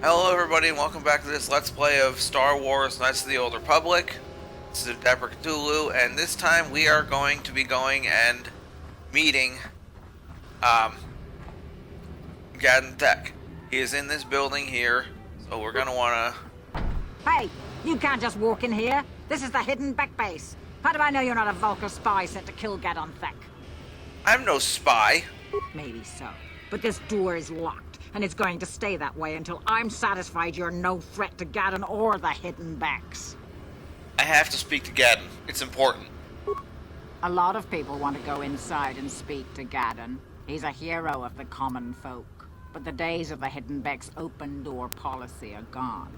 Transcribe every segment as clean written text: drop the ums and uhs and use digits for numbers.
Hello everybody and welcome back to this Let's Play of Star Wars Knights of the Old Republic. This is Dapper Cthulhu, and this time we are going to be going and meeting Gadden Tech. He is in this building here, so we're going to want to... Hey, you can't just walk in here. This is the hidden back base. How do I know you're not a Vulcan spy sent to kill Gadden Tech? I'm no spy. Maybe so, but this door is locked, and it's going to stay that way until I'm satisfied you're no threat to Gadden or the hidden backs. I have to speak to Gadden. It's important. A lot of people want to go inside and speak to Gadden. He's a hero of the common folk. But the days of the hidden back's open door policy are gone.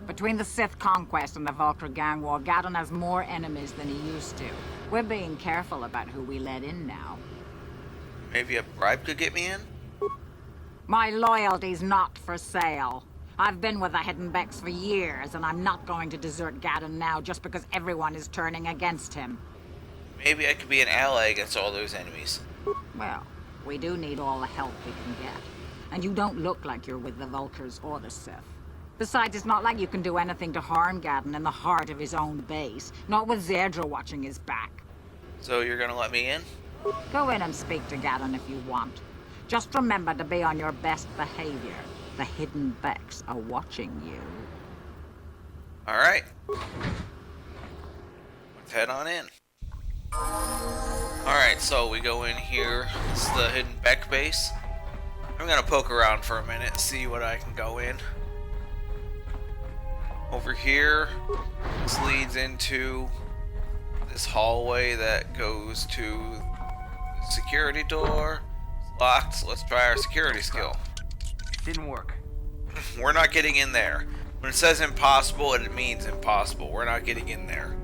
Between the Sith conquest and the Vulcan gang war, Gadden has more enemies than he used to. We're being careful about who we let in now. Maybe a bribe could get me in? My loyalty's not for sale. I've been with the hidden backs for years, and I'm not going to desert Gadden now just because everyone is turning against him. Maybe I could be an ally against all those enemies. Well, we do need all the help we can get. And you don't look like you're with the Vulkars or the Sith. Besides, it's not like you can do anything to harm Gadden in the heart of his own base. Not with Zerdra watching his back. So you're gonna let me in? Go in and speak to Gadden if you want. Just remember to be on your best behavior. The hidden backs are watching you. Alright. Let's head on in. Alright, so we go in here. This is the hidden back base. I'm gonna poke around for a minute and see what I can go in. Over here, this leads into this hallway that goes to the security door. It's locked, so let's try our security skill. Didn't work. We're not getting in there. When it says impossible, it means impossible. We're not getting in there.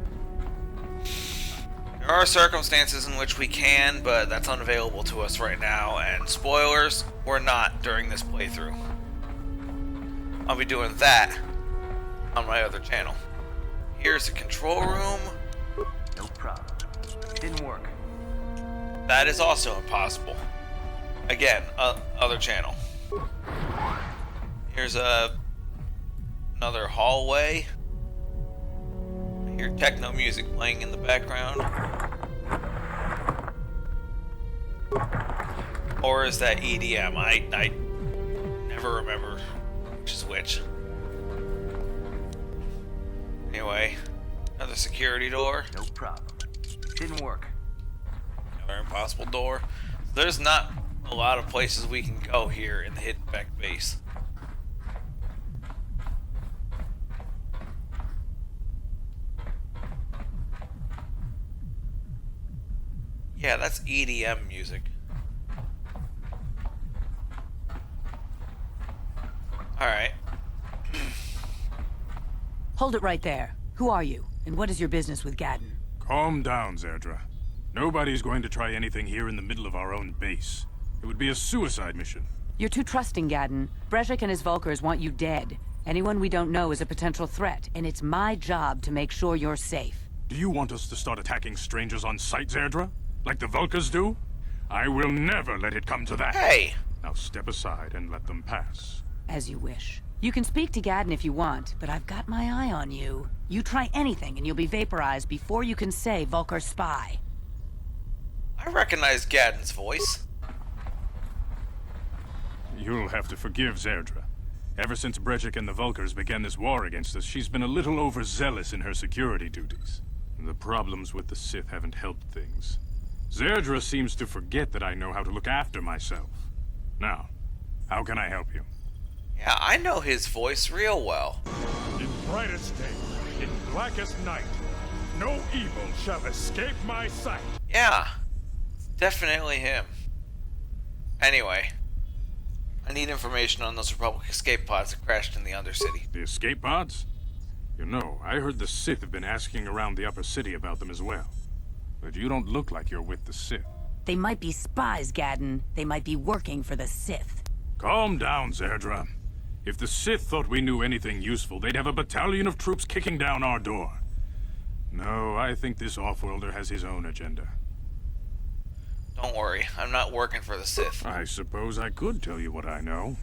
There are circumstances in which we can, but that's unavailable to us right now, and spoilers, we're not during this playthrough. I'll be doing that on my other channel. Here's the control room. No problem. Didn't work. That is also impossible. Again, other channel. Here's another hallway. I hear techno music playing in the background. Or is that EDM? I never remember which is which. Anyway, another security door. No problem. Didn't work. Another impossible door. There's not a lot of places we can go here in the hidden back base. Yeah, that's EDM music. Alright. Hold it right there. Who are you, and what is your business with Gadden? Calm down, Zerdra. Nobody's going to try anything here in the middle of our own base. It would be a suicide mission. You're too trusting, Gadden. Brezhik and his Vulkars want you dead. Anyone we don't know is a potential threat, and it's my job to make sure you're safe. Do you want us to start attacking strangers on sight, Zerdra? Like the Vulkars do? I will never let it come to that. Hey! Now step aside and let them pass. As you wish. You can speak to Gadden if you want, but I've got my eye on you. You try anything and you'll be vaporized before you can say Vulkar spy. I recognize Gadden's voice. You'll have to forgive Zerdra. Ever since Brezhik and the Vulkars began this war against us, she's been a little overzealous in her security duties. The problems with the Sith haven't helped things. Zerdra seems to forget that I know how to look after myself. Now, how can I help you? Yeah, I know his voice real well. In brightest day, in blackest night, no evil shall escape my sight. Yeah, it's definitely him. Anyway, I need information on those Republic escape pods that crashed in the Undercity. The escape pods? You know, I heard the Sith have been asking around the upper city about them as well. But you don't look like you're with the Sith. They might be spies, Gadden. They might be working for the Sith. Calm down, Zerdra. If the Sith thought we knew anything useful, they'd have a battalion of troops kicking down our door. No, I think this offworlder has his own agenda. Don't worry, I'm not working for the Sith. I suppose I could tell you what I know.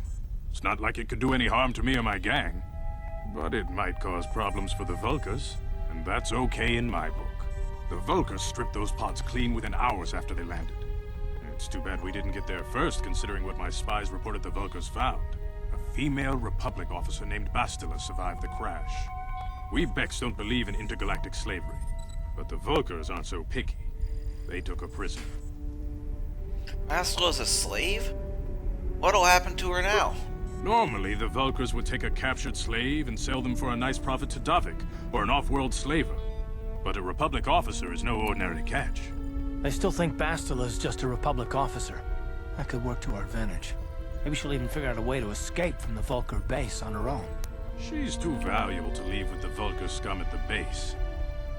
It's not like it could do any harm to me or my gang. But it might cause problems for the Vulkars, and that's okay in my book. The Vulkars stripped those pods clean within hours after they landed. It's too bad we didn't get there first, considering what my spies reported the Vulkars found. A female Republic officer named Bastila survived the crash. We Becks don't believe in intergalactic slavery, but the Vulkars aren't so picky. They took a prisoner. Bastila's a slave? What'll happen to her now? Normally, the Vulkars would take a captured slave and sell them for a nice profit to Davik, or an off-world slaver. But a Republic officer is no ordinary catch. I still think Bastila's just a Republic officer. That could work to our advantage. Maybe she'll even figure out a way to escape from the Vulkar base on her own. She's too valuable to leave with the Vulkar scum at the base.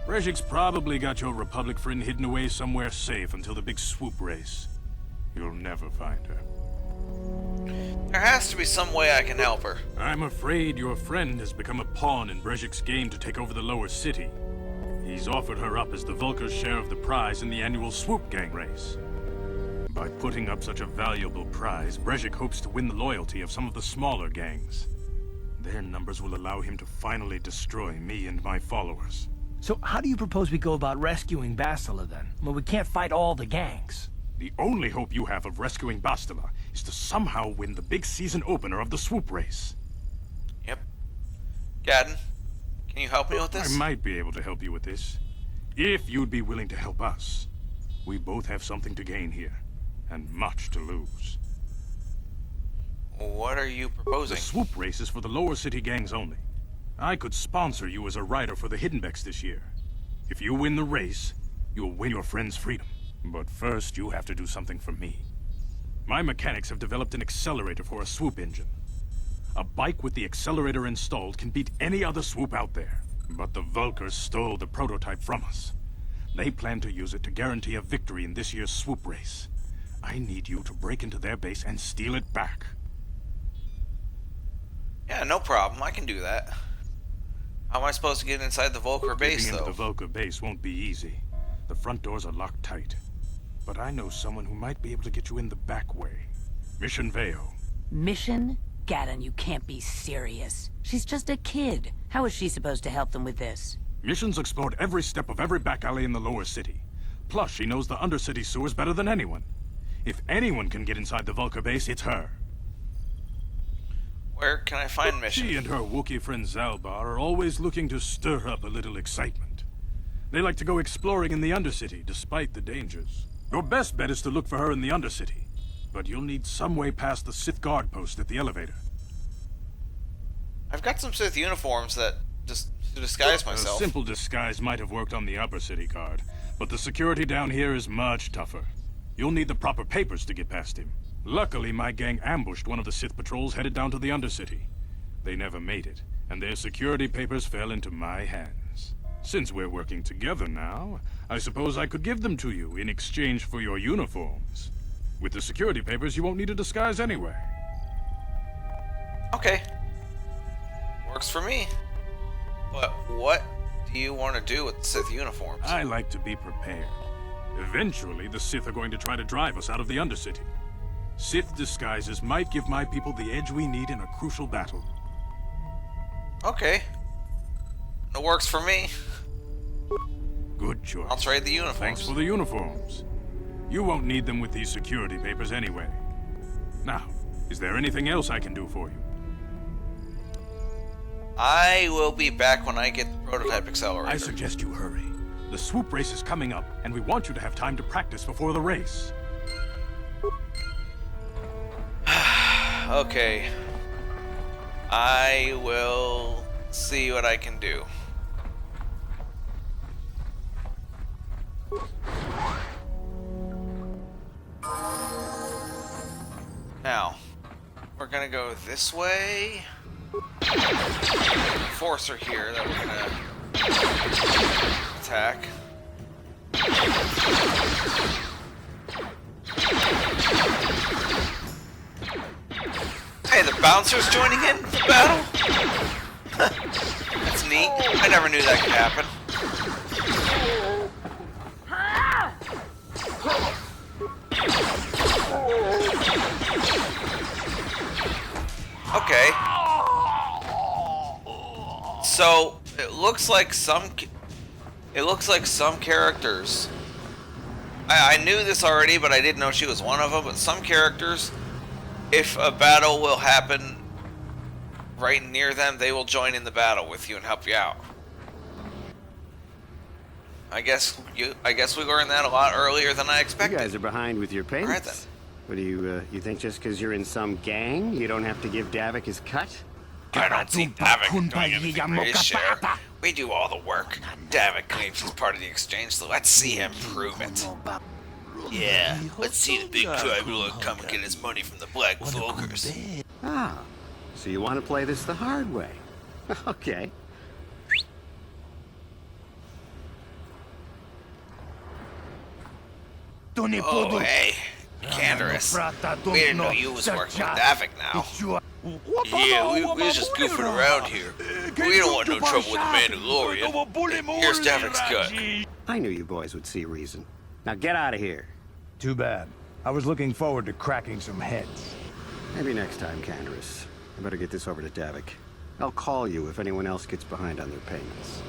Brejik's probably got your Republic friend hidden away somewhere safe until the big swoop race. You'll never find her. There has to be some way I can help her. I'm afraid your friend has become a pawn in Brejik's game to take over the lower city. He's offered her up as the Vulkar's share of the prize in the annual swoop gang race. By putting up such a valuable prize, Brejik hopes to win the loyalty of some of the smaller gangs. Their numbers will allow him to finally destroy me and my followers. So how do you propose we go about rescuing Bastila then? Well, we can't fight all the gangs. The only hope you have of rescuing Bastila is to somehow win the big season opener of the swoop race. Yep. Gadden, can you help me with this? I might be able to help you with this, if you'd be willing to help us. We both have something to gain here, and much to lose. What are you proposing? The swoop race is for the lower city gangs only. I could sponsor you as a rider for the Hiddenbecks this year. If you win the race, you'll win your friend's freedom. But first, you have to do something for me. My mechanics have developed an accelerator for a swoop engine. A bike with the accelerator installed can beat any other swoop out there. But the Vulkars stole the prototype from us. They plan to use it to guarantee a victory in this year's swoop race. I need you to break into their base and steal it back. Yeah, no problem. I can do that. How am I supposed to get inside the Vulkar base, Getting though? into the Vulkar base won't be easy. The front doors are locked tight. But I know someone who might be able to get you in the back way. Mission Veo. Mission? Gadden, you can't be serious. She's just a kid. How is she supposed to help them with this? Mission's explored every step of every back alley in the lower city. Plus, she knows the Undercity sewers better than anyone. If anyone can get inside the Vulkar base, it's her. Where can I find Mission? She and her Wookiee friend Zalbar are always looking to stir up a little excitement. They like to go exploring in the Undercity, despite the dangers. Your best bet is to look for her in the Undercity. But you'll need some way past the Sith guard post at the elevator. I've got some Sith uniforms that just to disguise A myself. simple disguise might have worked on the Upper City guard, but the security down here is much tougher. You'll need the proper papers to get past him. Luckily, my gang ambushed one of the Sith patrols headed down to the Undercity. They never made it, and their security papers fell into my hands. Since we're working together now, I suppose I could give them to you in exchange for your uniforms. With the security papers, you won't need a disguise anyway. Okay. Works for me. But what do you want to do with the Sith uniforms? I like to be prepared. Eventually, the Sith are going to try to drive us out of the Undercity. Sith disguises might give my people the edge we need in a crucial battle. Okay. It works for me. Good choice. I'll trade the uniforms. Thanks for the uniforms. You won't need them with these security papers anyway. Now, is there anything else I can do for you? I will be back when I get the prototype accelerator. I suggest you hurry. The swoop race is coming up, and we want you to have time to practice before the race. Okay. I will see what I can do. Now, we're gonna go this way. Forcer here that we're gonna attack. Hey, the bouncers joining in the battle? That's neat. I never knew that could happen. So it looks like some characters. I knew this already, but I didn't know she was one of them. But some characters, if a battle will happen right near them, they will join in the battle with you and help you out. I guess we learned that a lot earlier than I You expected. guys are behind with your payments. Alright then. What do you think just because you're in some gang, you don't have to give Davik his cut? I don't see Davik doing anything for his share. We do all the work. Davik claims he's part of the exchange, so let's see him prove it. Yeah, let's see the big tribal come and get his money from the Black Volkers. Ah, so you want to play this the hard way. Okay. Oh, hey, Canderous. We didn't know you was working with Davik now. Yeah, we was just goofing around here. We don't want no trouble with the Mandalorian. Here's Davik's cut. I knew you boys would see reason. Now get out of here. Too bad. I was looking forward to cracking some heads. Maybe next time, Canderous. I better get this over to Davik. I'll call you if anyone else gets behind on their payments.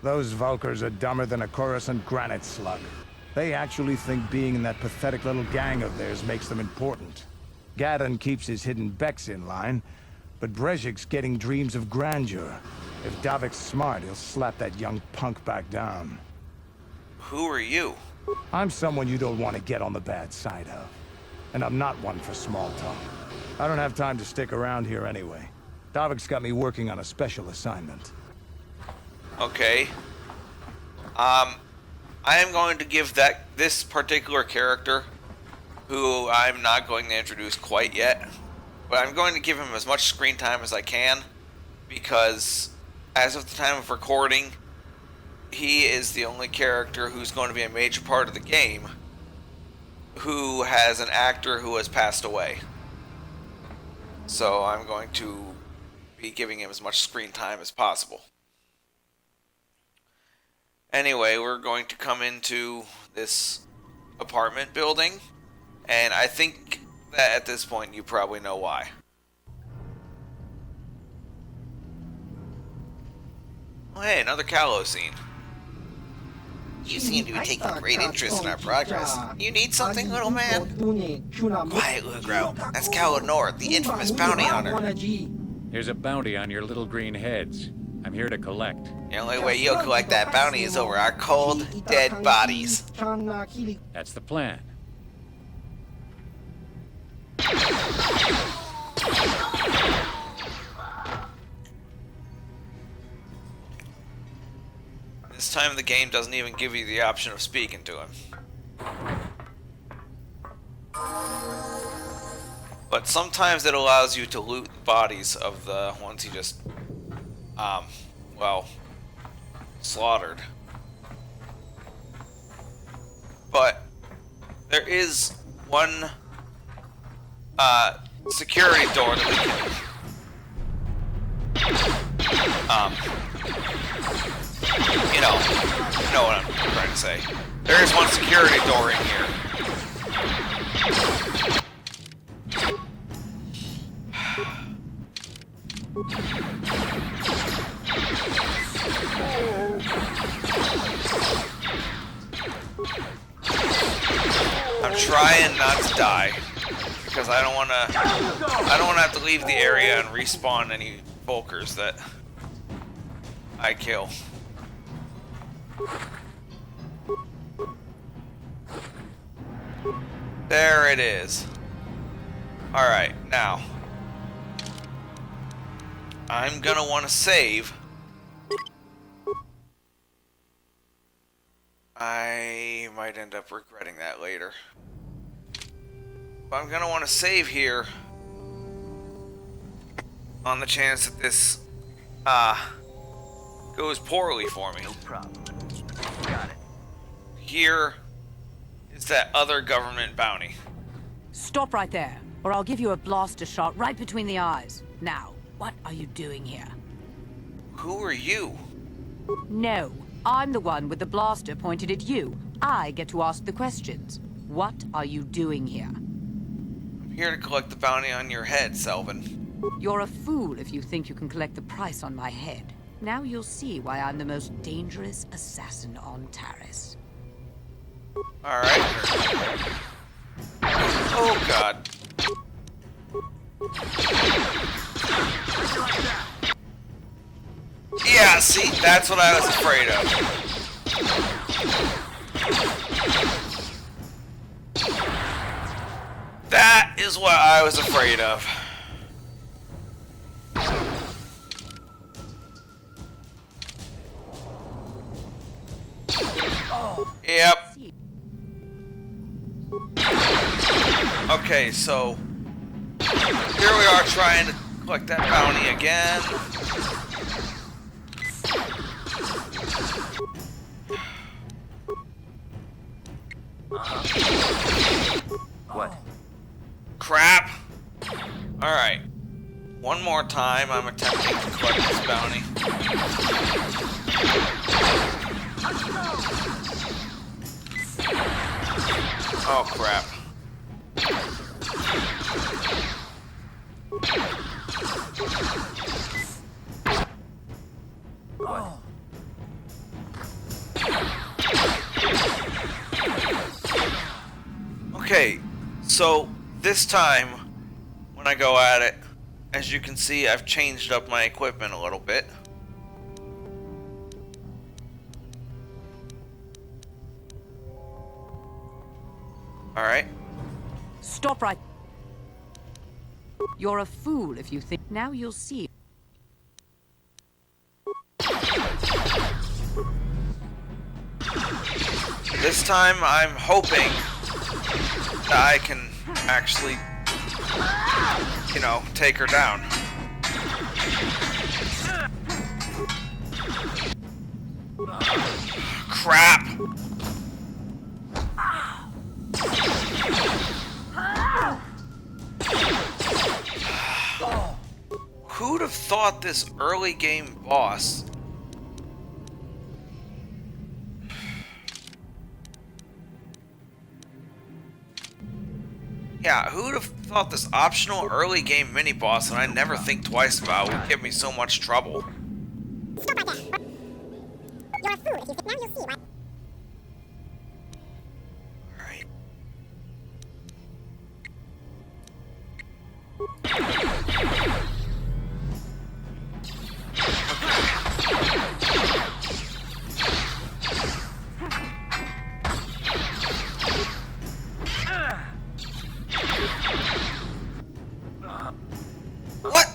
Those Vulkars are dumber than a Coruscant granite slug. They actually think being in that pathetic little gang of theirs makes them important. Gadon keeps his hidden Becks in line, but Brezhik's getting dreams of grandeur. If Davik's smart, he'll slap that young punk back down. Who are you? I'm someone you don't want to get on the bad side of. And I'm not one for small talk. I don't have time to stick around here anyway. Davik's got me working on a special assignment. Okay. I am going to give this particular character, who I'm not going to introduce quite yet, but I'm going to give him as much screen time as I can, because as of the time of recording, he is the only character who's going to be a major part of the game who has an actor who has passed away. So I'm going to be giving him as much screen time as possible. Anyway, we're going to come into this apartment building, and I think that at this point you probably know why. Oh, hey, another Callow scene. You seem to be taking great interest in our progress. You need something, little man? Quiet, Lugro. That's Callow North, the infamous bounty hunter. Here's a bounty on your little green heads. I'm here to collect. The only way you'll collect that bounty is over our cold, dead bodies. That's the plan. This time the game doesn't even give you the option of speaking to him. But sometimes it allows you to loot bodies of the ones you just, well, slaughtered. But there is one, security door that we can, you know what I'm trying to say. There is one security door in here. I'm trying not to die because I don't want to have to leave the area and respawn any Volkers that I kill. There it is. Alright, now I'm gonna want to save. I might end up regretting that later. But I'm gonna want to save here on the chance that this goes poorly for me. No problem. Got it. Here is that other government bounty. Stop right there, or I'll give you a blaster shot right between the eyes. Now, what are you doing here? Who are you? No, I'm the one with the blaster pointed at you. I get to ask the questions. What are you doing here? I'm here to collect the bounty on your head, Selvin. You're a fool if you think you can collect the price on my head. Now you'll see why I'm the most dangerous assassin on Taris. Alright. Oh god. Yeah, see? That's what I was afraid of. That is what I was afraid of. Yep. Okay, so here we are trying to collect that bounty again. What? Crap. Alright. One more time I'm attempting to collect this bounty. Oh crap. Okay, so this time when I go at it, as you can see, I've changed up my equipment a little bit. Alright. Stop right. You're a fool if you think. Now you'll see. This time I'm hoping that I can actually, you know, take her down. Crap! Who'd have thought this early game boss? Yeah, who'd have thought this optional early game mini boss that I never think twice about would give me so much trouble? Stop right there. You're a fool if you think. Now you'll see why. Alright. What?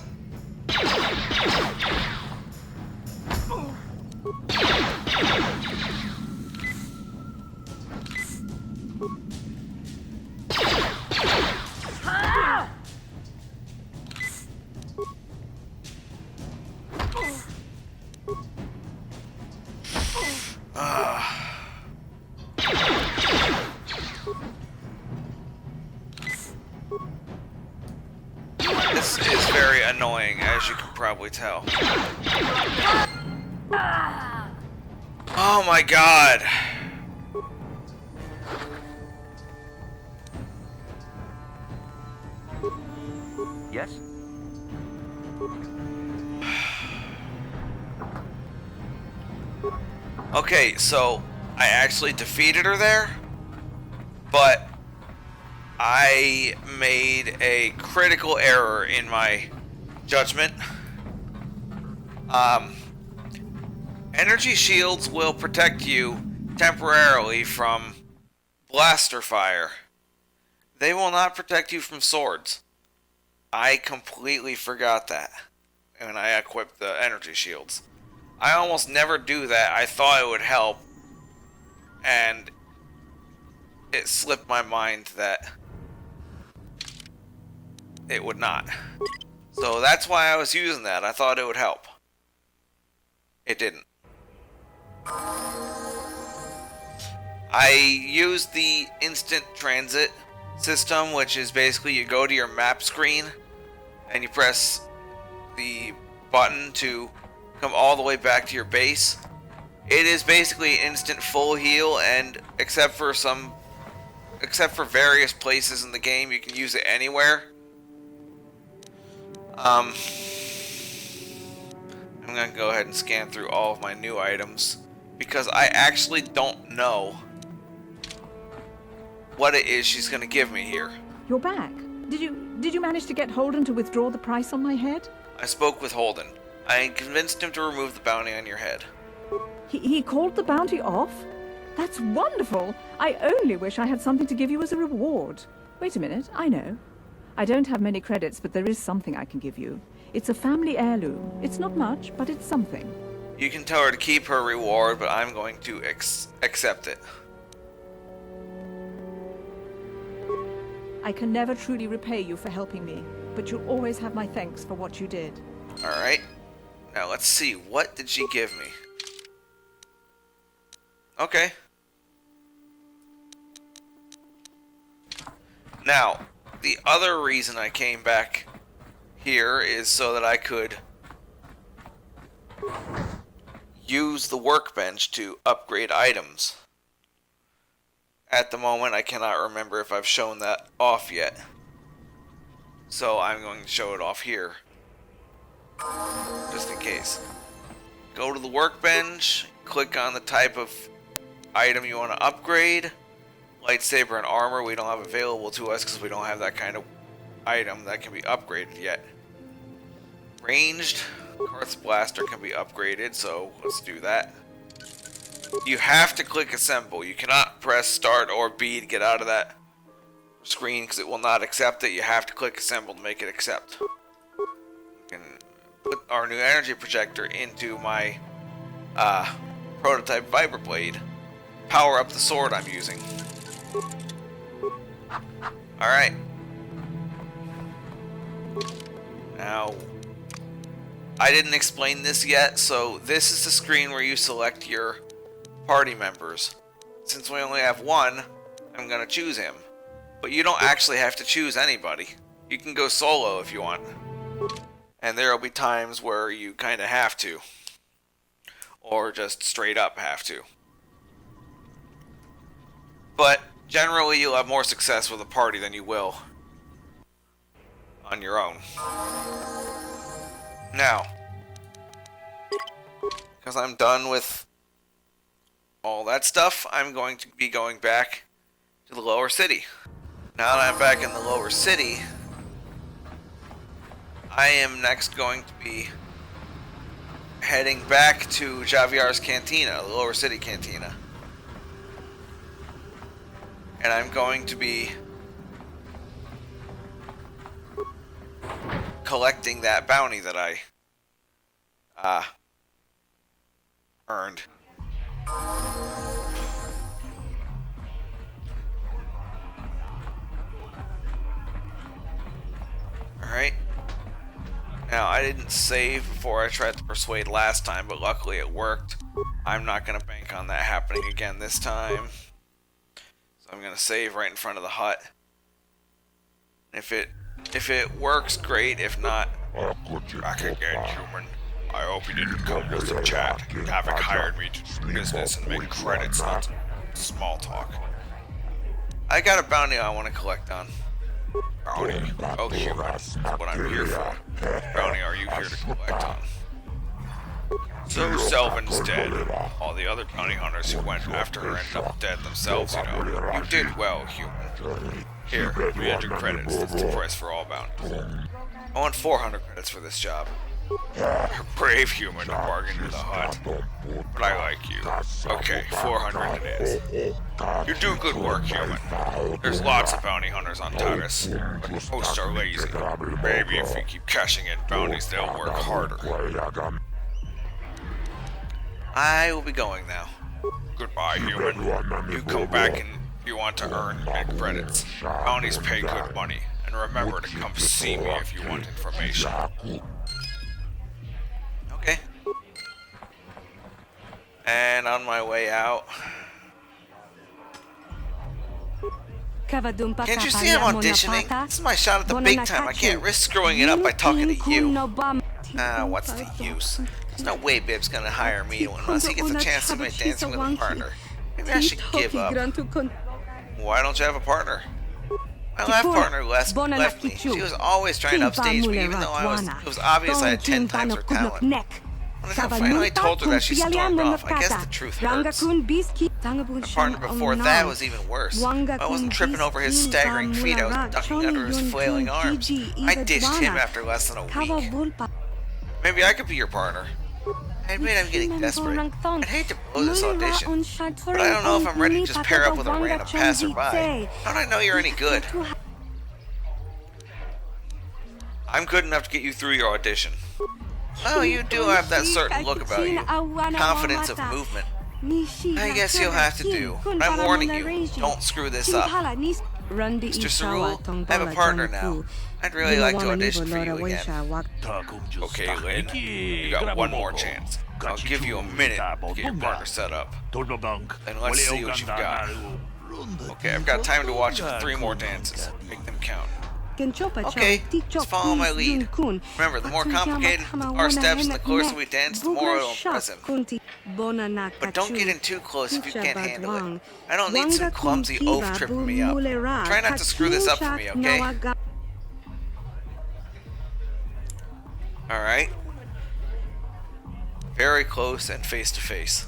This is very annoying, as you can probably tell. Oh my god. Yes? Okay, so I actually defeated her there, but I made a critical error in my judgment. Energy shields will protect you temporarily from blaster fire. They will not protect you from swords. I completely forgot that when I equipped the energy shields. I almost never do that. I thought it would help, and it slipped my mind that it would not. So that's why I was using that. I thought it would help. It didn't. I used the instant transit system, which is basically you go to your map screen and you press the button to come all the way back to your base. It is basically instant full heal, and except for various places in the game, you can use it anywhere. I'm gonna go ahead and scan through all of my new items because I actually don't know what it is she's gonna give me here. You're back. Did you manage to get Holden to withdraw the price on my head? I spoke with Holden. I convinced him to remove the bounty on your head. He called the bounty off? That's wonderful. I only wish I had something to give you as a reward. Wait a minute, I know. I don't have many credits, but there is something I can give you. It's a family heirloom. It's not much, but it's something. You can tell her to keep her reward, but I'm going to accept it. I can never truly repay you for helping me, but you'll always have my thanks for what you did. Alright. Now let's see. What did she give me? Okay. Now, the other reason I came back here is so that I could use the workbench to upgrade items. At the moment, I cannot remember if I've shown that off yet. So I'm going to show it off here. Just in case. Go to the workbench, click on the type of item you want to upgrade. Lightsaber and armor we don't have available to us because we don't have that kind of item that can be upgraded yet. Ranged, Karth's blaster can be upgraded, so let's do that. You have to click assemble. You cannot press start or B to get out of that screen because it will not accept it. You have to click assemble to make it accept. You can put our new energy projector into my prototype vibroblade. Power up the sword I'm using. Alright. Now, I didn't explain this yet, so this is the screen where you select your party members. Since we only have one, I'm gonna choose him. But you don't actually have to choose anybody. You can go solo if you want. And there will be times where you kinda have to. Or just straight up have to. But generally you'll have more success with a party than you will on your own. Now, because I'm done with all that stuff, I'm going to be going back to the lower city. Now that I'm back in the lower city, I am next going to be heading back to Javier's Cantina, the lower city cantina. And I'm going to be collecting that bounty that I earned. Alright. Now, I didn't save before I tried to persuade last time, but luckily it worked. I'm not going to bank on that happening again this time. So I'm going to save right in front of the hut. If it works, great. If not, back again, human. I hope you didn't come just to chat. Havoc hired me to do business and make credits, not small talk. I got a bounty I want to collect on. Bounty? Oh, human. That's what I'm here for. What bounty are you here to collect on? So Selvin's dead. All the other bounty hunters who went after her ended up dead themselves, you know. You did well, human. Here, 300 credits. That's the price for all bounties. I want 400 credits for this job. You're a brave human to bargain to the hut. But I like you. Okay, 400 it is. You do good work, human. There's lots of bounty hunters on Taris, but most are lazy. Maybe if we keep cashing in bounties, they'll work harder. I will be going now. Goodbye, human. You come back and you want to earn big credits. Bounties pay good money, and remember to come see me if you want information. Okay. And on my way out... Can't you see I'm auditioning? This is my shot at the big time. I can't risk screwing it up by talking to you. What's the use? There's no way Bib's gonna hire me unless he gets a chance to make dancing with a partner. Maybe I should give up. Why don't you have a partner? My last partner left me. She was always trying to upstage me, even though it was obvious I had 10 times her talent. When I finally told her that, she stormed off. I guess the truth hurts. My partner before that was even worse. I wasn't tripping over his staggering feet, I was ducking under his flailing arms. I ditched him after less than a week. Maybe I could be your partner. I admit I'm getting desperate. I'd hate to blow this audition, but I don't know if I'm ready to just pair up with a random passerby. How do I know you're any good? I'm good enough to get you through your audition. Oh, you do have that certain look about you. Confidence of movement. I guess you'll have to do. But I'm warning you, don't screw this up. Mr. Cerule, I have a partner now. I'd really like to audition for you again. Okay, Lynn, you got one more chance. I'll give you a minute to get your partner set up. And let's see what you've got. Okay, I've got time to watch you for 3 more dances. Make them count. Okay, just follow my lead. Remember, the more complicated our steps and the closer we dance, the more it'll impress him. But don't get in too close if you can't handle it. I don't need some clumsy oaf tripping me up. Try not to screw this up for me, okay? Alright. Very close and face to face.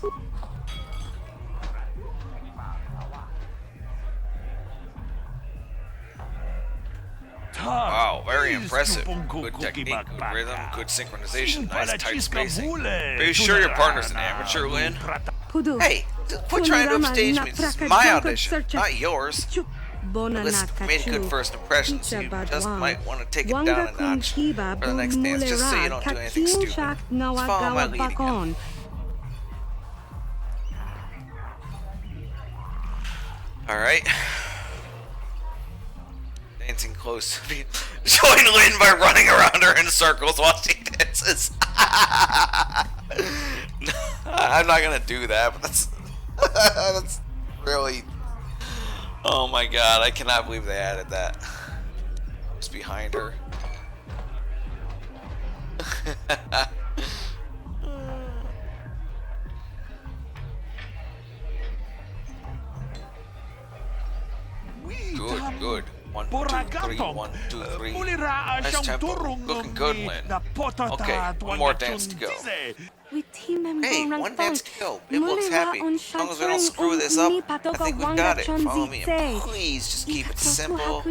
Wow, very impressive. Good technique, good rhythm, good synchronization, nice tight spacing. Are you sure your partner's an amateur, Lynn? Hey, quit trying to upstage me. This is my audition, not yours. Listen, you made a good first impression, so you just might want to take it down a notch for the next dance, just so you don't do anything stupid. Just follow my lead again. Alright. Dancing close. Join Lynn by running around her in circles while she dances. I'm not gonna do that, but that's really... Oh my god, I cannot believe they added that. Just behind her. Good, good. 1, 2, 3, 1, 2, 3. Nice tempo. Looking good, Lynn. Okay, one more dance to go. Hey, one dance to go. It looks happy. As long as we don't screw this up, I think we've got it. Follow me and please just keep it simple.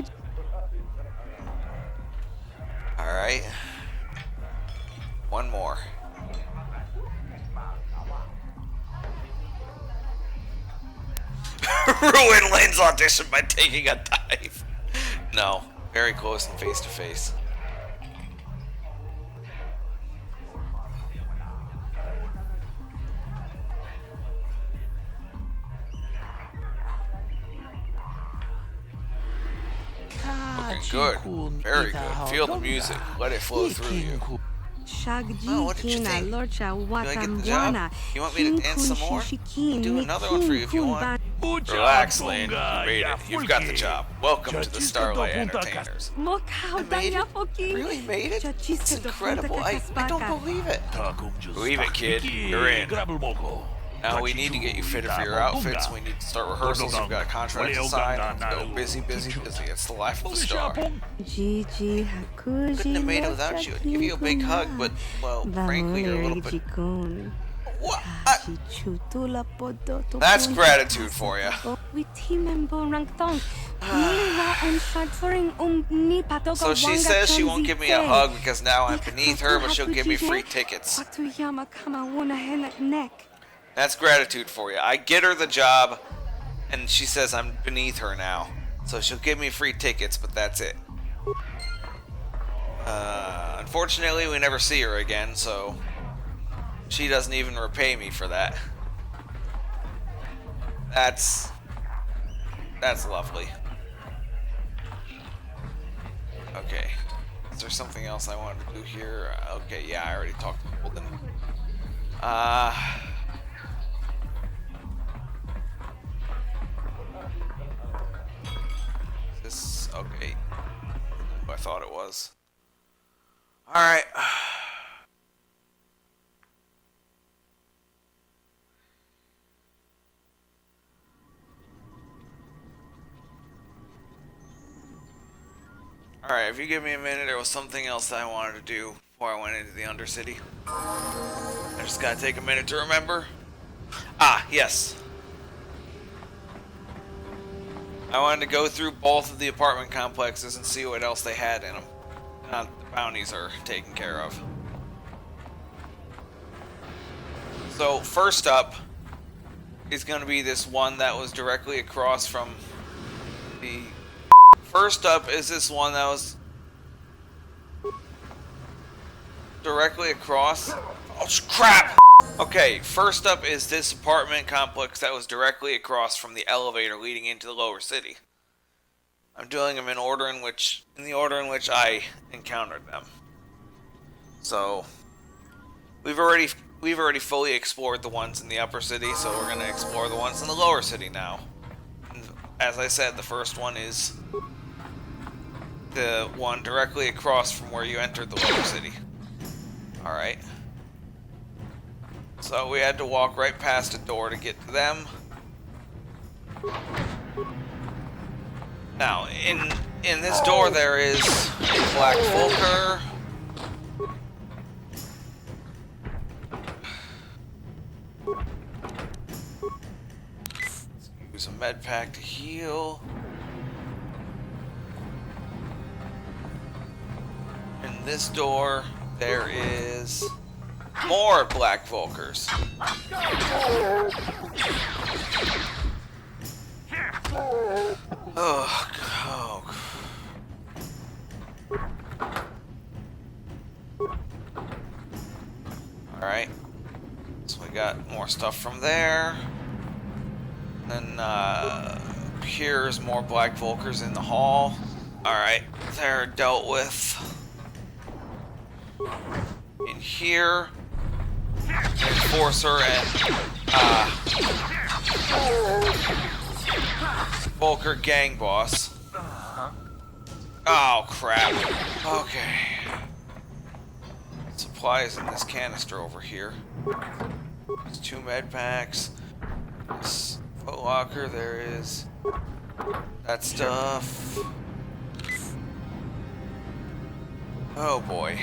Alright. One more. Ruin Lynn's audition by taking a dive. No, very close and face to face. Looking good. Very good. Feel the music. Let it flow through you. Oh, what did you think? Did I get the job? You want me to dance some more? I'll do another one for you if you want. Relax, Lane. You made it. You've got the job. Welcome to the Starlight Entertainers. I made it? Really made it? It's incredible. I don't believe it. Believe it, kid. You're in. Now we need to get you fitted for your outfits. We need to start rehearsals. We've got contracts to sign. Let's go busy, busy, busy. It's the life of the star. Couldn't have made it without you. I'd give you a big hug, but, well, frankly, you're a little bit... What? That's gratitude for you. So she says she won't give me a hug because now I'm beneath her, but she'll give me free tickets. That's gratitude for you. I get her the job, and she says I'm beneath her now. So she'll give me free tickets, but that's it. Unfortunately, we never see her again, so she doesn't even repay me for that. That's lovely. Okay. Is there something else I wanted to do here? Okay, yeah, I already talked to Holden. This okay. I thought it was. Alright. Alright, if you give me a minute, there was something else that I wanted to do before I went into the Undercity. I just gotta take a minute to remember. Ah, yes. I wanted to go through both of the apartment complexes and see what else they had in them. The bounties are taken care of. So, first up is going to be this one that was directly across from the... First up is this one that was directly across... Oh, crap! Okay, first up is this apartment complex that was directly across from the elevator leading into the lower city. I'm doing them in the order in which I encountered them. So, we've already fully explored the ones in the upper city, so we're gonna explore the ones in the lower city now. And as I said, the first one is the one directly across from where you entered the lower city. Alright. So we had to walk right past a door to get to them. Now, in this door there is a black Volker. Let's use a med pack to heal. In this door there is more black Volkers. Oh. Alright. So we got more stuff from there. Then, here's more black Volkers in the hall. Alright, they're dealt with. In here, Enforcer and, Volker gang boss. Oh, crap. Okay. Supplies in this canister over here. There's 2 med packs. This foot locker, there is that stuff. Oh boy.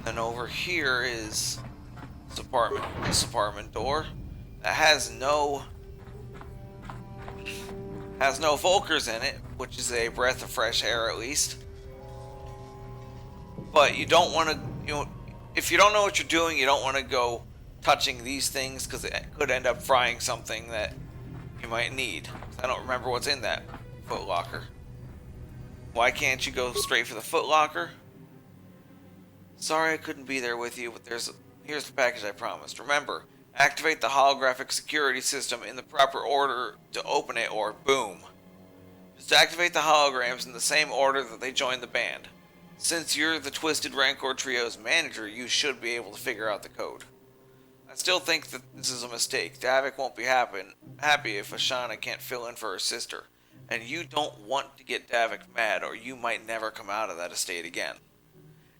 And over here is this apartment door that has no Volkers in it, which is a breath of fresh air at least. But you don't want to, if you don't know what you're doing, you don't want to go touching these things because it could end up frying something that you might need. I don't remember what's in that foot locker. Why can't you go straight for the foot locker? Sorry I couldn't be there with you, but here's the package I promised. Remember, activate the holographic security system in the proper order to open it, or boom. Just activate the holograms in the same order that they joined the band. Since you're the Twisted Rancor Trio's manager, you should be able to figure out the code. I still think that this is a mistake. Davik won't be happy if Ashana can't fill in for her sister. And you don't want to get Davik mad, or you might never come out of that estate again.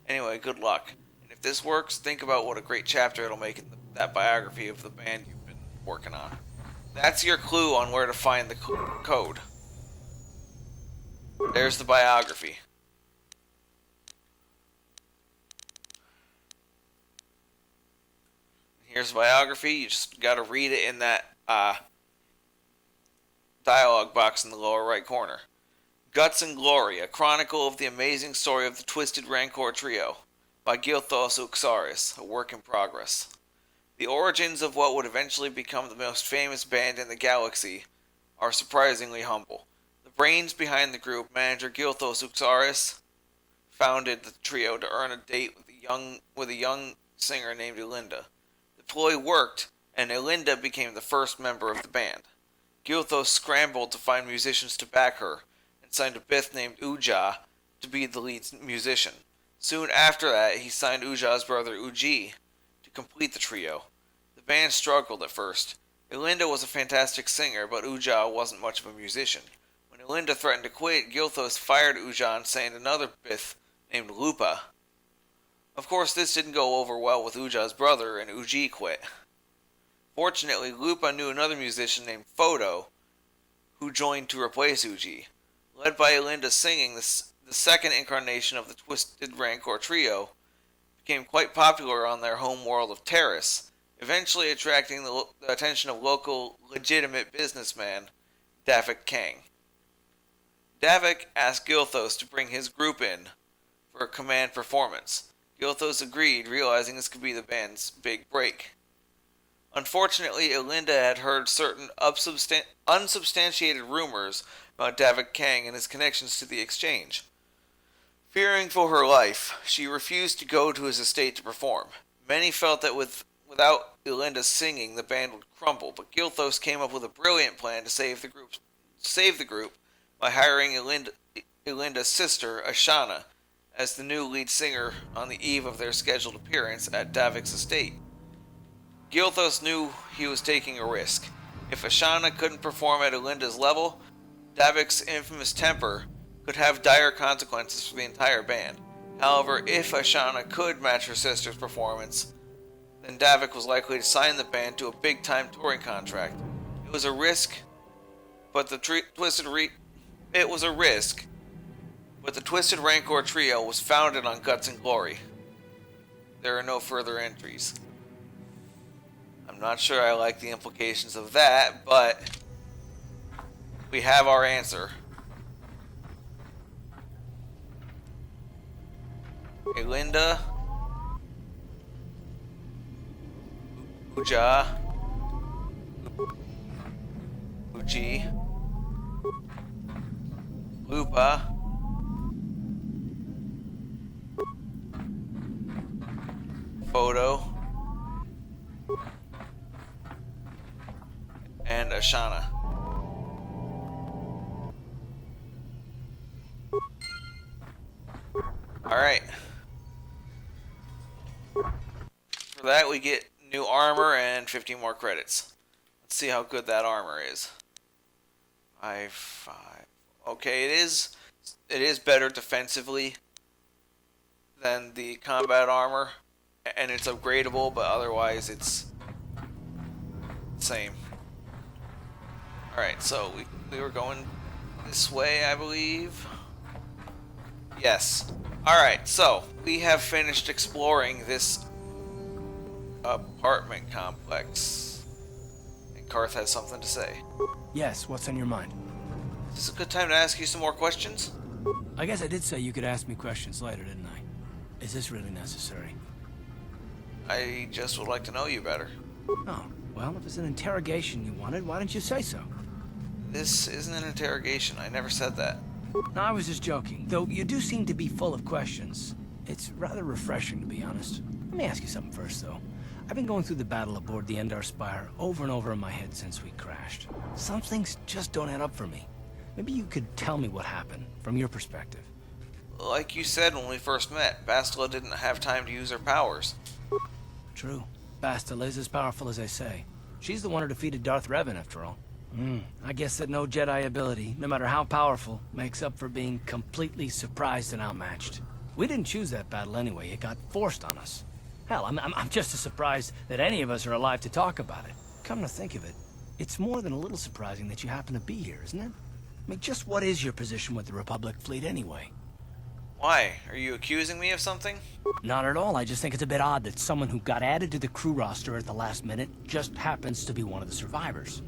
Anyway, good luck. And if this works, think about what a great chapter it'll make in that biography of the band you've been working on. That's your clue on where to find the code. There's the biography. Here's the biography. You just gotta read it in that dialogue box in the lower right corner. Guts and Glory, a chronicle of the amazing story of the Twisted Rancor Trio, by Gilthos Uxaris, a work in progress. The origins of what would eventually become the most famous band in the galaxy are surprisingly humble. The brains behind the group, manager Gilthos Uxaris, founded the trio to earn a date with a young singer named Elinda. The ploy worked, and Elinda became the first member of the band. Gilthos scrambled to find musicians to back her, and signed a Bith named Uja to be the lead musician. Soon after that, he signed Uja's brother Uji to complete the trio. The band struggled at first. Elinda was a fantastic singer, but Uja wasn't much of a musician. When Elinda threatened to quit, Gilthos fired Uja and signed another Bith named Lupa. Of course, this didn't go over well with Uja's brother, and Uji quit. Fortunately, Lupa knew another musician named Photo, who joined to replace Uji. Led by Elinda singing, the second incarnation of the Twisted Rancor trio became quite popular on their home world of Terrace, eventually attracting the attention of local legitimate businessman Davik Kang. Davik asked Gilthos to bring his group in for a command performance. Gilthos agreed, realizing this could be the band's big break. Unfortunately, Elinda had heard certain unsubstantiated rumors about Davik Kang and his connections to the exchange. Fearing for her life, she refused to go to his estate to perform. Many felt that without Elinda singing, the band would crumble, but Gilthos came up with a brilliant plan to save the group by hiring Elinda's sister, Ashana, as the new lead singer on the eve of their scheduled appearance at Davik's estate. Gilthos knew he was taking a risk. If Ashana couldn't perform at Elinda's level, Davik's infamous temper could have dire consequences for the entire band. However, if Ashana could match her sister's performance, then Davik was likely to sign the band to a big-time touring contract. It was a risk, but the Twisted Rancor trio was founded on guts and glory. There are no further entries. I'm not sure I like the implications of that, but we have our answer. Elinda, Uja, Uji, Lupa, Photo, and Ashana. Alright. For that we get new armor and 50 more credits. Let's see how good that armor is. 5. Okay, it is better defensively than the combat armor, and it's upgradable, but otherwise it's the same. Alright, so we were going this way, I believe. Yes. Alright, so we have finished exploring this apartment complex. And Karth has something to say. Yes, what's on your mind? Is this a good time to ask you some more questions? I guess I did say you could ask me questions later, didn't I? Is this really necessary? I just would like to know you better. Oh, well, if it's an interrogation you wanted, why didn't you say so? This isn't an interrogation. I never said that. No, I was just joking. Though you do seem to be full of questions. It's rather refreshing, to be honest. Let me ask you something first, though. I've been going through the battle aboard the Endar Spire over and over in my head since we crashed. Some things just don't add up for me. Maybe you could tell me what happened, from your perspective. Like you said when we first met, Bastila didn't have time to use her powers. True. Bastila is as powerful as they say. She's the one who defeated Darth Revan, after all. I guess that no Jedi ability, no matter how powerful, makes up for being completely surprised and outmatched. We didn't choose that battle anyway. It got forced on us. Hell, I'm just as surprised that any of us are alive to talk about it. Come to think of it, it's more than a little surprising that you happen to be here, isn't it? I mean, just what is your position with the Republic fleet anyway? Why? Are you accusing me of something? Not at all. I just think it's a bit odd that someone who got added to the crew roster at the last minute just happens to be one of the survivors.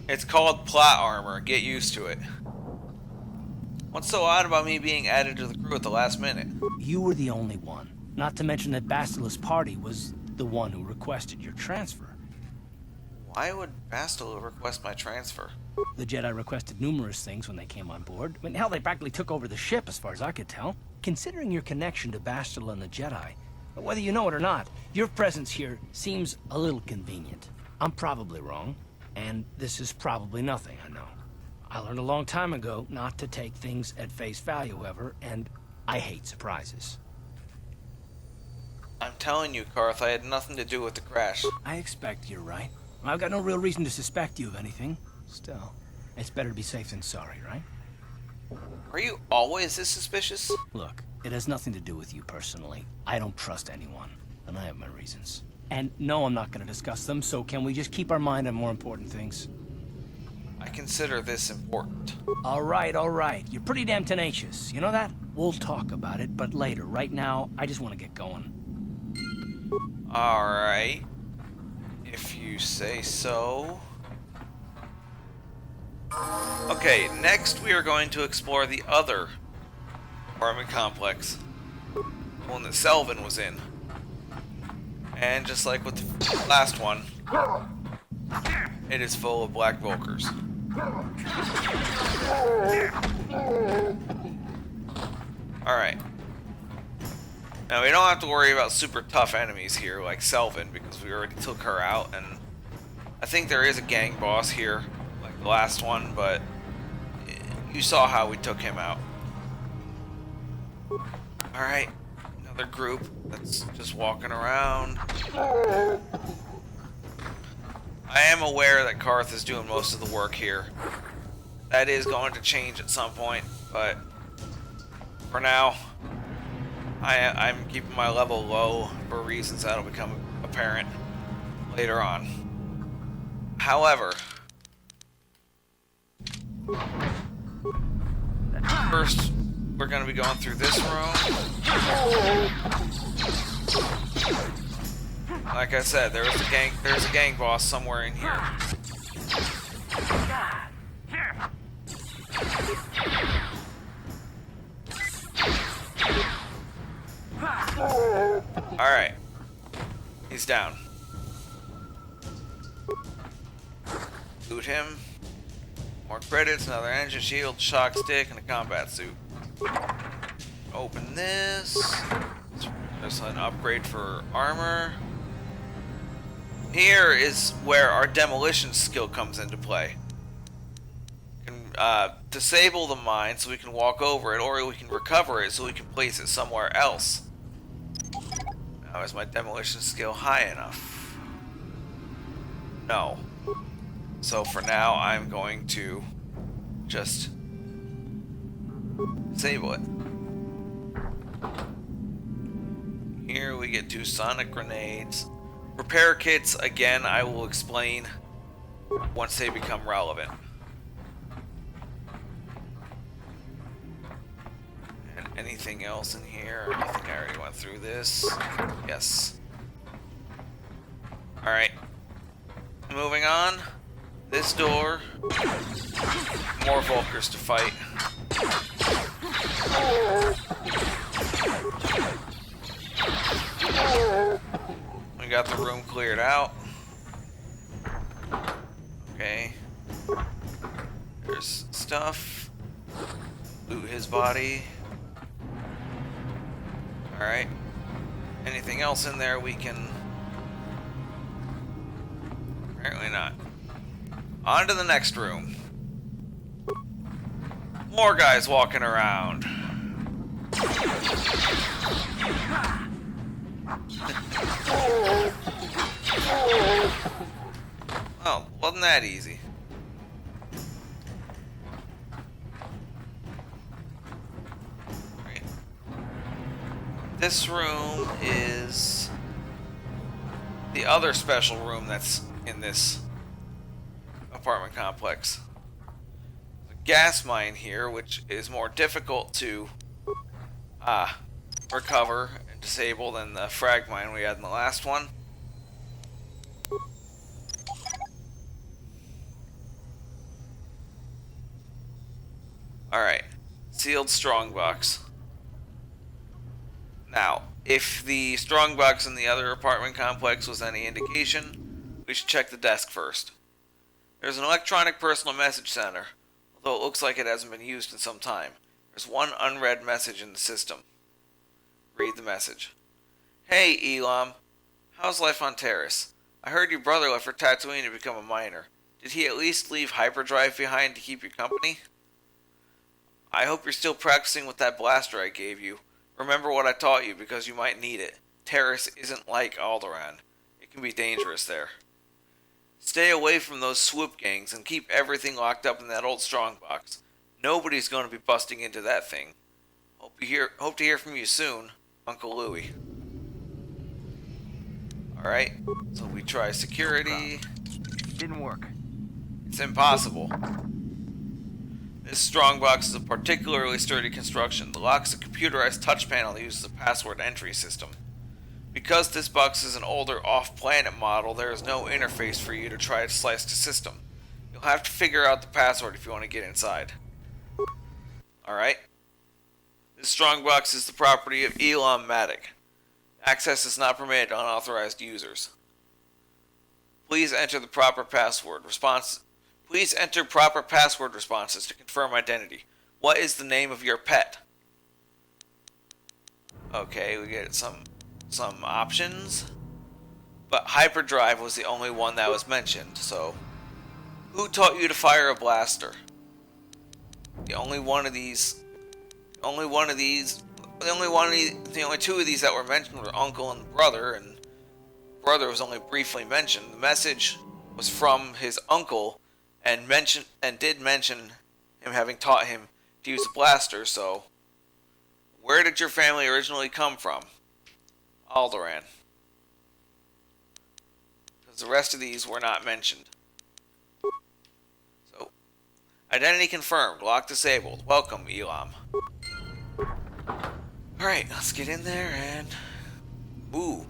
It's called plot armor. Get used to it. What's so odd about me being added to the crew at the last minute? You were the only one. Not to mention that Bastila's party was the one who requested your transfer. Why would Bastila request my transfer? The Jedi requested numerous things when they came on board. I mean, hell, they practically took over the ship as far as I could tell. Considering your connection to Bastila and the Jedi, whether you know it or not, your presence here seems a little convenient. I'm probably wrong, and this is probably nothing, I know. I learned a long time ago not to take things at face value, however, and I hate surprises. I'm telling you, Karth, I had nothing to do with the crash. I expect you're right. I've got no real reason to suspect you of anything. Still, it's better to be safe than sorry, right? Are you always this suspicious? Look, it has nothing to do with you personally. I don't trust anyone, and I have my reasons. And no, I'm not going to discuss them, so can we just keep our mind on more important things? I consider this important. All right, all right. You're pretty damn tenacious. You know that? We'll talk about it, but later. Right now, I just want to get going. Alright. If you say so. Okay, next we are going to explore the other apartment complex. The one that Selvin was in. And just like with the last one, it is full of black Volkers. Alright. Now we don't have to worry about super tough enemies here like Selvin because we already took her out, and I think there is a gang boss here like the last one, but you saw how we took him out. Alright, another group that's just walking around. I am aware that Karth is doing most of the work here. That is going to change at some point, but for now, I'm keeping my level low for reasons that'll become apparent later on. However, first we're going to be going through this room. Like I said, there's a gang boss somewhere in here. Alright. He's down. Loot him. More credits, another engine shield, shock stick, and a combat suit. Open this. There's an upgrade for armor. Here is where our demolition skill comes into play. We can disable the mine so we can walk over it, or we can recover it so we can place it somewhere else. Now, is my demolition skill high enough? No. So for now, I'm going to just disable it. Here we get 2 sonic grenades. Repair kits, again, I will explain once they become relevant. And anything else in here? I think I already went through this. Yes. Alright. Moving on. This door. More Volkers to fight. We got the room cleared out. Okay. There's stuff. Loot his body. Alright. Anything else in there we can... Apparently not. On to the next room. More guys walking around. Oh, wasn't that easy? Right. This room is the other special room that's in this apartment complex. The gas mine here, which is more difficult to recover and disable than the frag mine we had in the last one. Alright, sealed strongbox. Now, if the strongbox in the other apartment complex was any indication, we should check the desk first. There's an electronic personal message center, although it looks like it hasn't been used in some time. There's one unread message in the system. Read the message. Hey, Elam. How's life on Terrace? I heard your brother left for Tatooine to become a miner. Did he at least leave hyperdrive behind to keep you company? I hope you're still practicing with that blaster I gave you. Remember what I taught you because you might need it. Terrace isn't like Alderaan. It can be dangerous there. Stay away from those swoop gangs and keep everything locked up in that old strongbox. Nobody's going to be busting into that thing. Hope Hope to hear from you soon, Uncle Louie. Alright, so we try security. Didn't work. It's impossible. This strongbox is a particularly sturdy construction. The lock is a computerized touch panel that uses a password entry system. Because this box is an older off-planet model, there is no interface for you to try to slice the system. You'll have to figure out the password if you want to get inside. Alright. This strongbox is the property of Elam Matic. Access is not permitted to unauthorized users. Please enter the proper password response. Please enter proper password responses to confirm identity. What is the name of your pet? Okay, we get some options. But hyperdrive was the only one that was mentioned, so who taught you to fire a blaster? The only two of these that were mentioned were uncle and brother, and brother was only briefly mentioned. The message was from his uncle and did mention him having taught him to use a blaster, so where did your family originally come from? Alderaan. Because the rest of these were not mentioned. So, identity confirmed, lock disabled. Welcome, Elam. Alright, let's get in there and... Ooh,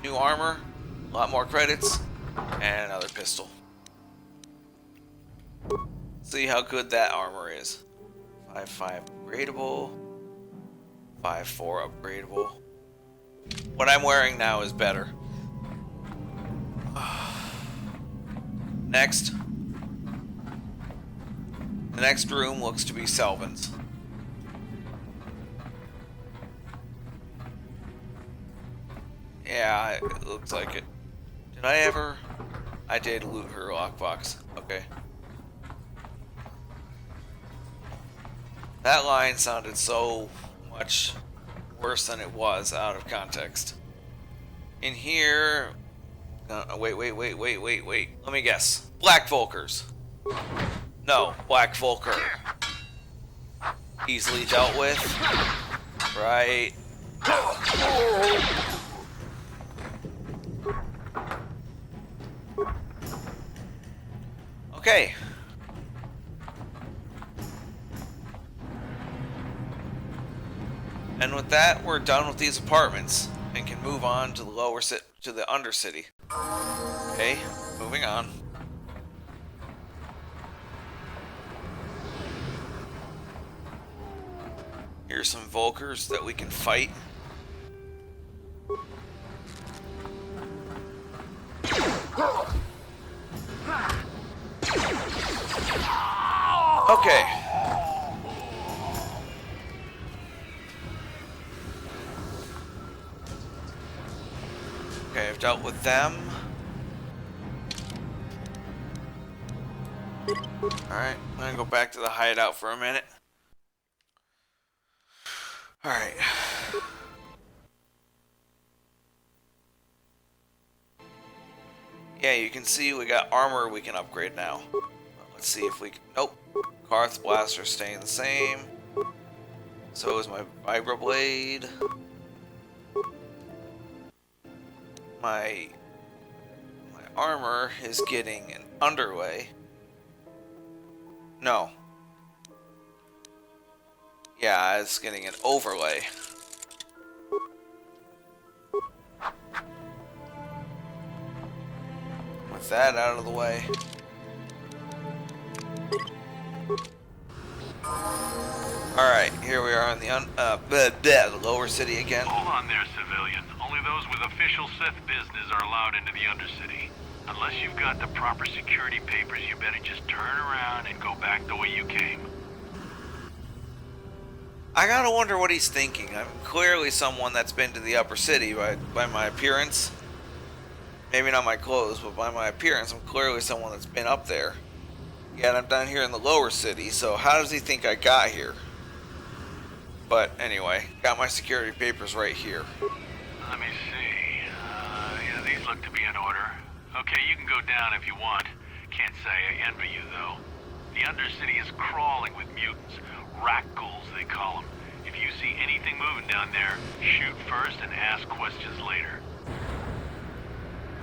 new armor, a lot more credits, and another pistol. See how good that armor is. 5.5 upgradable. 5.4 upgradable. What I'm wearing now is better. Next. The next room looks to be Selvin's. Yeah, it looks like it. Did I ever? I did loot her lockbox. Okay. That line sounded so much worse than it was out of context. In here... wait. Let me guess. Black Volkers. No, Black Volker. Easily dealt with. Right. Okay. And with that, we're done with these apartments and can move on to the Undercity. Okay, moving on. Here's some Volkers that we can fight. Okay. Okay, I've dealt with them. Alright, I'm gonna go back to the hideout for a minute. Alright. Yeah, you can see we got armor we can upgrade now. Let's see if we can... Nope. Karth's blaster staying the same. So is my vibroblade. My armor is getting an underlay. No. Yeah, it's getting an overlay. With that out of the way. Alright, here we are on the lower city again. Hold on there, civilian. Only those with official Sith business are allowed into the Undercity. Unless you've got the proper security papers, you better just turn around and go back the way you came. I gotta wonder what he's thinking. I'm clearly someone that's been to the upper city by my appearance. Maybe not my clothes, but by my appearance, I'm clearly someone that's been up there. Yet I'm down here in the lower city, so how does he think I got here? But anyway, got my security papers right here. Let me see. Yeah, these look to be in order. Okay, you can go down if you want. Can't say I envy you, though. The Undercity is crawling with mutants. Rat ghouls, they call them. If If you see anything moving down there, shoot first and ask questions later.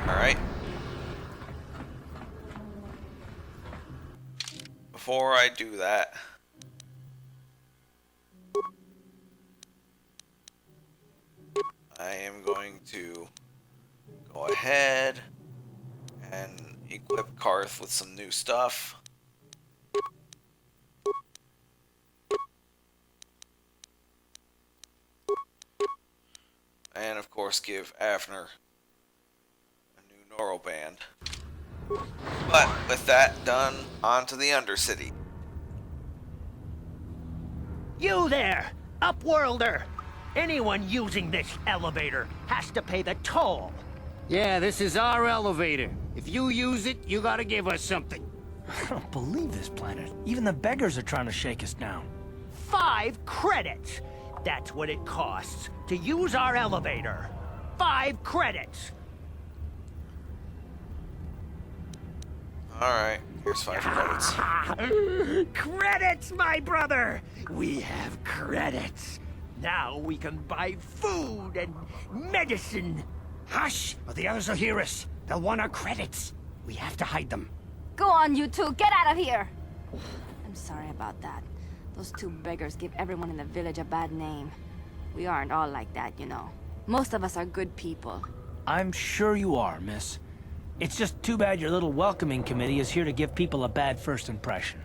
Alright. Before I do that, I am going to go ahead and equip Karth with some new stuff. And of course give Avner a new Neuroband. But with that done, on to the Undercity. You there, Upworlder! Anyone using this elevator has to pay the toll. Yeah, this is our elevator. If you use it, you gotta give us something. I don't believe this planet. Even the beggars are trying to shake us down. 5 credits! That's what it costs to use our elevator. 5 credits! Alright, here's 5 credits. Credits, my brother! We have credits. Now we can buy food and medicine. Hush, or the others will hear us. They'll want our credits. We have to hide them. Go on, you two. Get out of here. I'm sorry about that. Those 2 beggars give everyone in the village a bad name. We aren't all like that, you know. Most of us are good people. I'm sure you are, miss. It's just too bad your little welcoming committee is here to give people a bad first impression.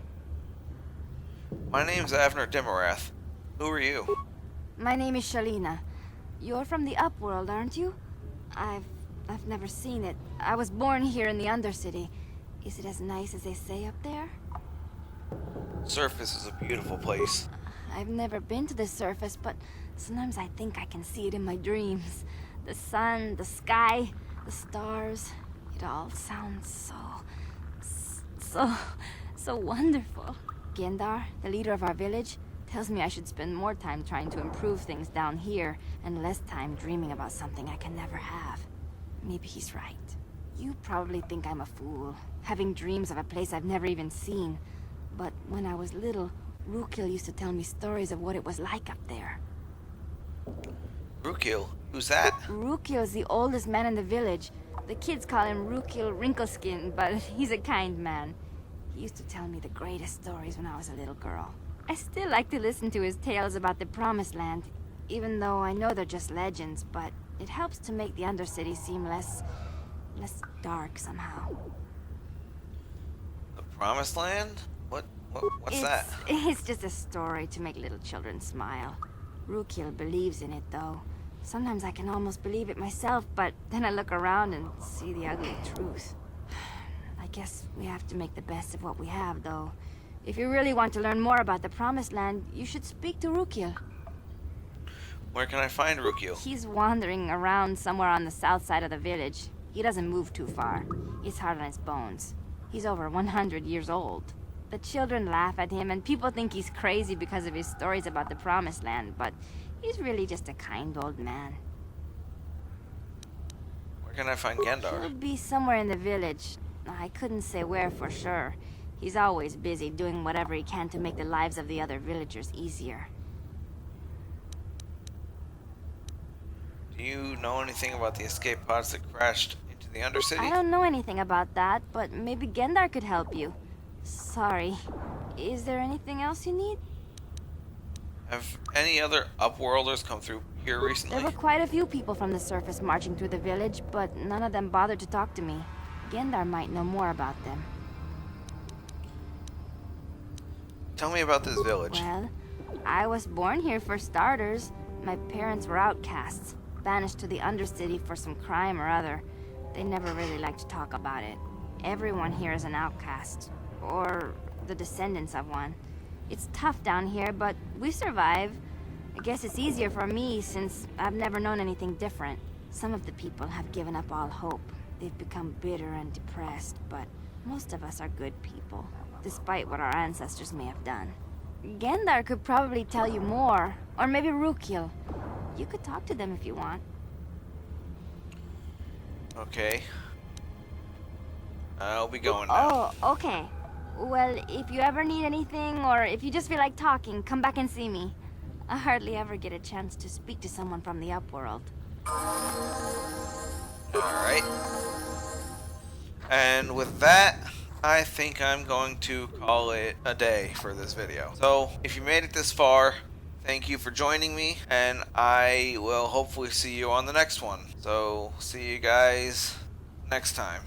My name's Avner Dimarath. Who are you? My name is Shalina. You're from the Upworld, aren't you? I've never seen it. I was born here in the Undercity. Is it as nice as they say up there? Surface is a beautiful place. I've never been to the surface, but sometimes I think I can see it in my dreams. The sun, the sky, the stars. It all sounds so wonderful. Gendar, the leader of our village, tells me I should spend more time trying to improve things down here and less time dreaming about something I can never have. Maybe he's right. You probably think I'm a fool, having dreams of a place I've never even seen. But when I was little, Rukil used to tell me stories of what it was like up there. Rukil? Who's that? Rukil's the oldest man in the village. The kids call him Rukil Wrinkleskin, but he's a kind man. He used to tell me the greatest stories when I was a little girl. I still like to listen to his tales about the Promised Land, even though I know they're just legends, but it helps to make the Undercity seem less dark somehow. The Promised Land? What's that? It's just a story to make little children smile. Rukil believes in it, though. Sometimes I can almost believe it myself, but then I look around and see the ugly truth. I guess we have to make the best of what we have, though. If you really want to learn more about the Promised Land, you should speak to Rukil. Where can I find Rukil? He's wandering around somewhere on the south side of the village. He doesn't move too far. He's hard on his bones. He's over 100 years old. The children laugh at him, and people think he's crazy because of his stories about the Promised Land, but he's really just a kind old man. Where can I find Gendar? He'll be somewhere in the village. I couldn't say where for sure. He's always busy doing whatever he can to make the lives of the other villagers easier. Do you know anything about the escape pods that crashed into the Undercity? I don't know anything about that, but maybe Gendar could help you. Sorry. Is there anything else you need? Have any other Upworlders come through here recently? There were quite a few people from the surface marching through the village, but none of them bothered to talk to me. Gendar might know more about them. Tell me about this village. Well, I was born here for starters. My parents were outcasts, banished to the Undercity for some crime or other. They never really liked to talk about it. Everyone here is an outcast, or the descendants of one. It's tough down here, but we survive. I guess it's easier for me since I've never known anything different. Some of the people have given up all hope. They've become bitter and depressed, but most of us are good people, despite what our ancestors may have done. Gendar could probably tell you more, or maybe Rukil. You could talk to them if you want. Okay. I'll be going now. Oh, okay. Well, if you ever need anything, or if you just feel like talking, come back and see me. I hardly ever get a chance to speak to someone from the upworld. Alright. And with that, I think I'm going to call it a day for this video. So, if you made it this far, thank you for joining me, and I will hopefully see you on the next one. So, see you guys next time.